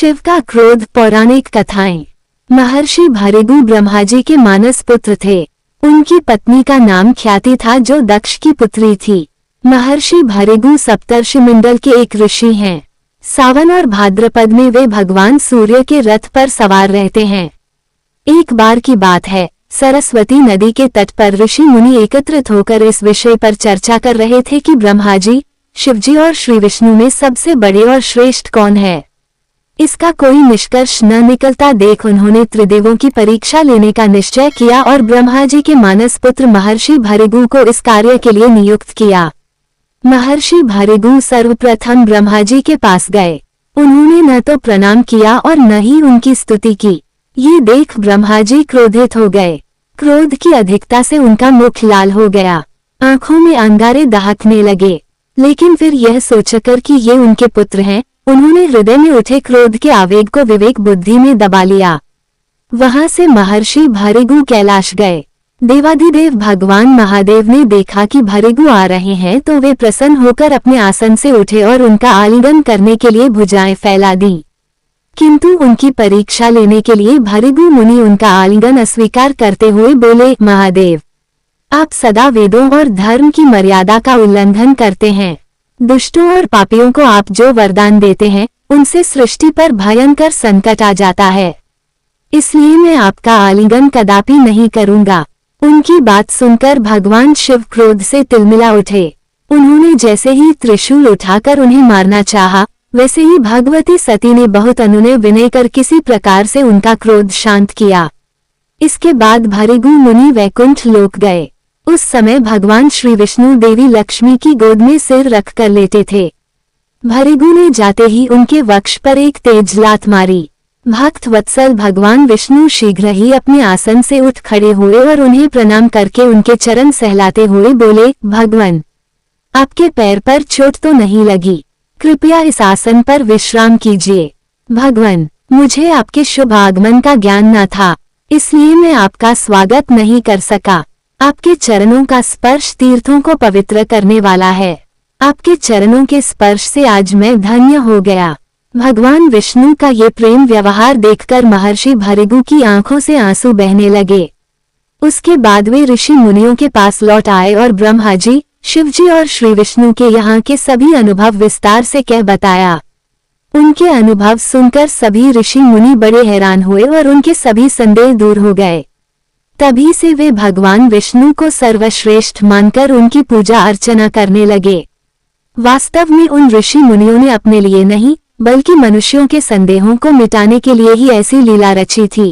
शिव का क्रोध। पौराणिक कथाएं। महर्षि भृगु ब्रह्मा जी के मानस पुत्र थे। उनकी पत्नी का नाम ख्याति था जो दक्ष की पुत्री थी। महर्षि भृगु सप्तर्षिमंडल के एक ऋषि हैं। सावन और भाद्रपद में वे भगवान सूर्य के रथ पर सवार रहते हैं। एक बार की बात है, सरस्वती नदी के तट पर ऋषि मुनि एकत्रित होकर इस विषय पर चर्चा कर रहे थे कि ब्रह्मा जी, शिवजी और श्री विष्णु में सबसे बड़े और श्रेष्ठ कौन है। इसका कोई निष्कर्ष न निकलता देख उन्होंने त्रिदेवों की परीक्षा लेने का निश्चय किया और ब्रह्मा जी के मानस पुत्र महर्षि भृगु को इस कार्य के लिए नियुक्त किया। महर्षि भृगु सर्वप्रथम ब्रह्मा जी के पास गए। उन्होंने न तो प्रणाम किया और न ही उनकी स्तुति की। ये देख ब्रह्मा जी क्रोधित हो गए। क्रोध की अधिकता से उनका मुख लाल हो गया, आंखों में अंगारे दहकने लगे। लेकिन फिर यह सोचकर कि ये उनके पुत्र हैं, उन्होंने हृदय में उठे क्रोध के आवेग को विवेक बुद्धि में दबा लिया। वहां से महर्षि भृगु कैलाश गए। देवाधिदेव भगवान महादेव ने देखा कि भृगु आ रहे हैं तो वे प्रसन्न होकर अपने आसन से उठे और उनका आलिंगन करने के लिए भुजाएं फैला दी। किंतु उनकी परीक्षा लेने के लिए भृगु मुनि उनका आलिंगन अस्वीकार करते हुए बोले, महादेव, आप सदा वेदों और धर्म की मर्यादा का उल्लंघन करते हैं। दुष्टों और पापियों को आप जो वरदान देते हैं उनसे सृष्टि पर भयंकर संकट आ जाता है, इसलिए मैं आपका आलिंगन कदापि नहीं करूंगा। उनकी बात सुनकर भगवान शिव क्रोध से तिलमिला उठे। उन्होंने जैसे ही त्रिशूल उठाकर उन्हें मारना चाहा, वैसे ही भगवती सती ने बहुत अनुनय विनय कर किसी प्रकार से उनका क्रोध शांत किया। इसके बाद भृगु मुनि वैकुंठ लोक गए। उस समय भगवान श्री विष्णु देवी लक्ष्मी की गोद में सिर रखकर लेटे थे। भृगु ने जाते ही उनके वक्ष पर एक तेज लात मारी। भक्त वत्सल भगवान विष्णु शीघ्र ही अपने आसन से उठ खड़े हुए और उन्हें प्रणाम करके उनके चरण सहलाते हुए बोले, भगवान, आपके पैर पर चोट तो नहीं लगी? कृपया इस आसन पर विश्राम कीजिए। भगवान, मुझे आपके शुभ आगमन का ज्ञान न था, इसलिए मैं आपका स्वागत नहीं कर सका। आपके चरणों का स्पर्श तीर्थों को पवित्र करने वाला है। आपके चरणों के स्पर्श से आज मैं धन्य हो गया। भगवान विष्णु का ये प्रेम व्यवहार देखकर महर्षि भृगु की आंखों से आंसू बहने लगे। उसके बाद वे ऋषि मुनियों के पास लौट आए और ब्रह्मा जी, शिवजी और श्री विष्णु के यहाँ के सभी अनुभव विस्तार से कह बताया। उनके अनुभव सुनकर सभी ऋषि मुनि बड़े हैरान हुए और उनके सभी संदेह दूर हो गए। तभी से वे भगवान विष्णु को सर्वश्रेष्ठ मानकर उनकी पूजा अर्चना करने लगे। वास्तव में उन ऋषि मुनियों ने अपने लिए नहीं, बल्कि मनुष्यों के संदेहों को मिटाने के लिए ही ऐसी लीला रची थी।